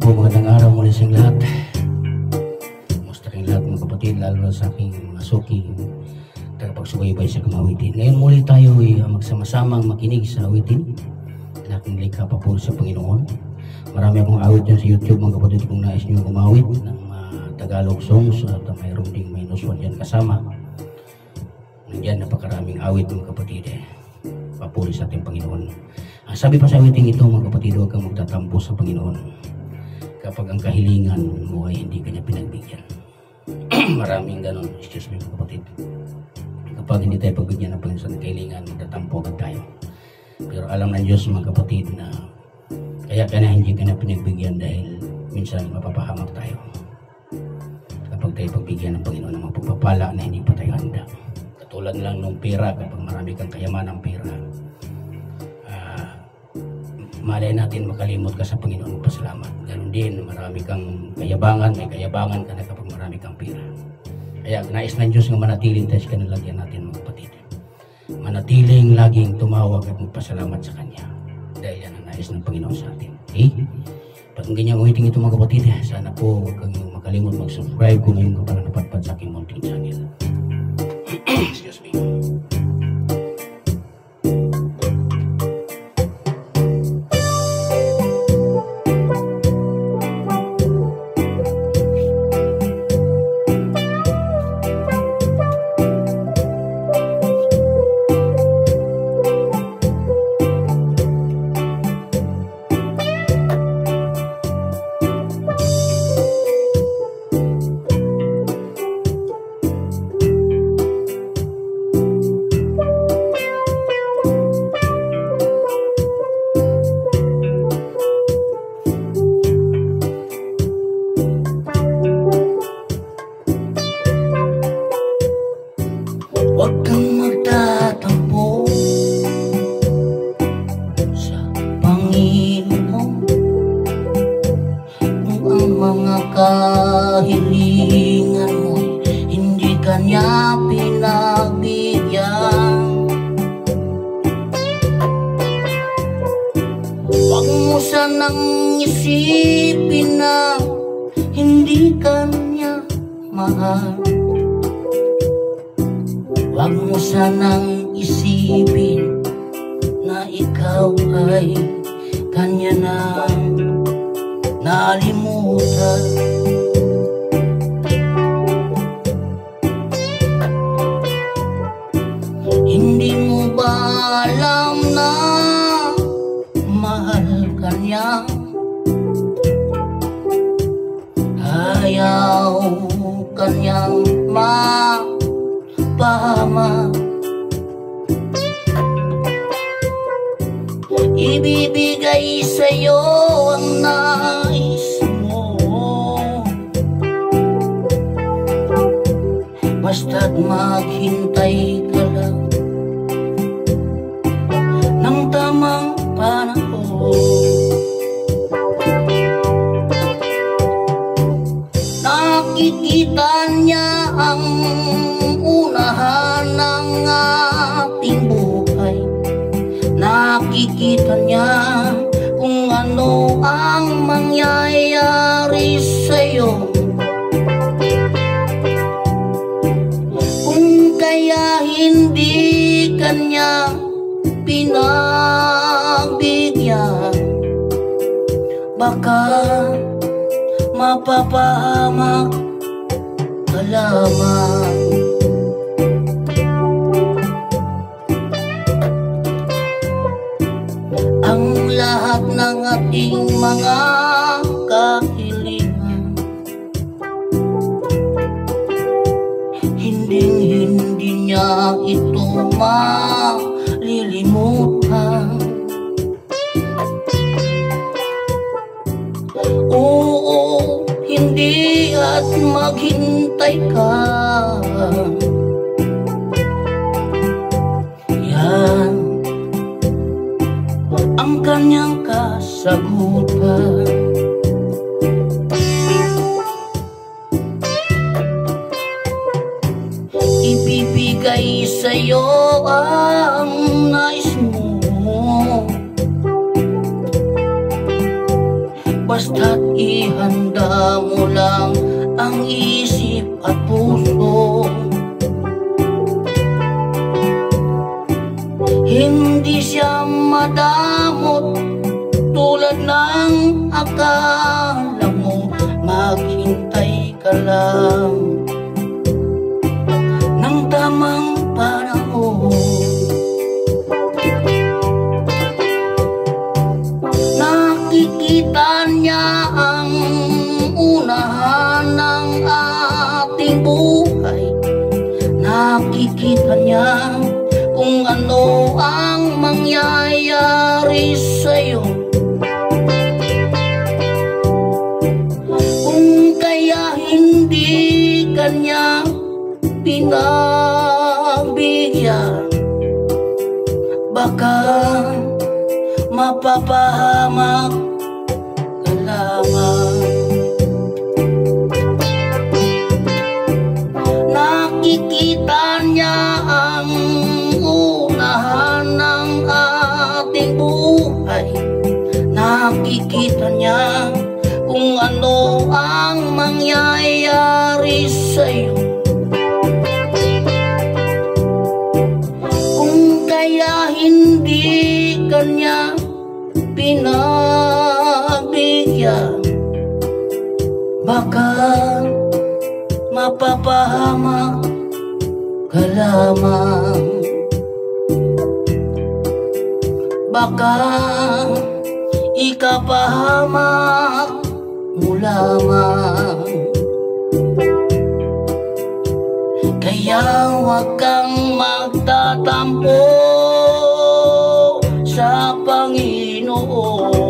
po, magandang araw muli sa lahat. Kumusta kayong lahat mga kapatid, lalo na sa aking masuking tagapagsubaybay sa kamawitin. Ngayon muli tayo ay magsama-samang makinig sa awitin na aking likha pa po sa Panginoon. Marami akong awit dyan sa YouTube mga kapatid kung nais nyo umawit ng Tagalog songs at mayroon ding may nuswan dyan kasama. Nandiyan napakaraming awit mga kapatid papuri sa ating Panginoon. Sabi pa sa awiting ito mga kapatid, huwag kang magtatampo sa Panginoon kapag ang kahilingan mo ay hindi kanya pinagbigyan. Maraming ganon, excuse me mga kapatid. Kapag hindi tayo pagbigyan ng Panginoon sa kahilingan, magtatampo agad tayo. Pero alam ng Diyos mga kapatid na kaya hindi kanya pinagbigyan dahil minsan mapapahamak tayo kapag tayo pagbigyan ng Panginoon ng mga pagpapala na hindi pa tayo handa. Katulad lang ng pera, kapag marami kang kayaman ng pera, malay natin makalimot ka sa Panginoon magpasalamat. Ganon din, marami kang kayabangan, may kayabangan ka na kapag marami kang pera. Kaya nais ng Diyos nga manatiling tayo sa kanilagyan natin mga kapatid. Manatiling laging tumawag at magpasalamat sa Kanya. Dahil yan ang nais ng Panginoon sa atin. Okay? Pakinggan niya ang uwiting ito mga kapatid. Sana po huwag kang makalimot mag-subscribe kung ngayon ka pala napadpad sa aking munting channel. Excuse me. Huwag kang magtatampo sa Panginoon kung ang mga kahilingan mo'y hindi Kanya pinagbigyan. Huwag mo sanang isipin na hindi Kanya mahal. Huwag mo sanang isipin na ikaw ay Kanya nang nalimutan. Hindi mo ba alam na mahal Kanya? Ayaw Kanyang pahamak. Ibibigay sa'yo ang nais mo, basta't maghintay ka lang ng tamang panahon. Nakikita niya ang unahan ng ating buhay. Nakikita niya kung ano ang mangyayari sa'yo. Kung kaya hindi Kanya pinagbigyan, baka mapapahamak ka lamang. Ang lahat ng ating mga kahilingan, hindi niya ito malilimutan. Oo, hindi at maghintay ka. Yan ang Kanyang kasagutan. Ibibigay sa'yo ang nais mo, basta't ihanda mo lang ang isip at puso. Hindi siya madamot tulad ng akala mo. Maghintay ka lang ng tamang panahon. Nakikita niya ang unahan ng ating buhay. Nakikita niya kung ano ang mangyayari sa'yo. Kung kaya hindi kanya pinagbigyan, baka mapapahamak ka lamang. Nakikita niya ang unahan ng ating buhay. Nakikita niya kung ano ang mangyayari sa'yo. Kung kaya hindi kanya pinagbigyan, baka mapapahamak ka lamang. Baka ikapahamak mo lamang. Kaya huwag kang magtatampo sa Panginoon.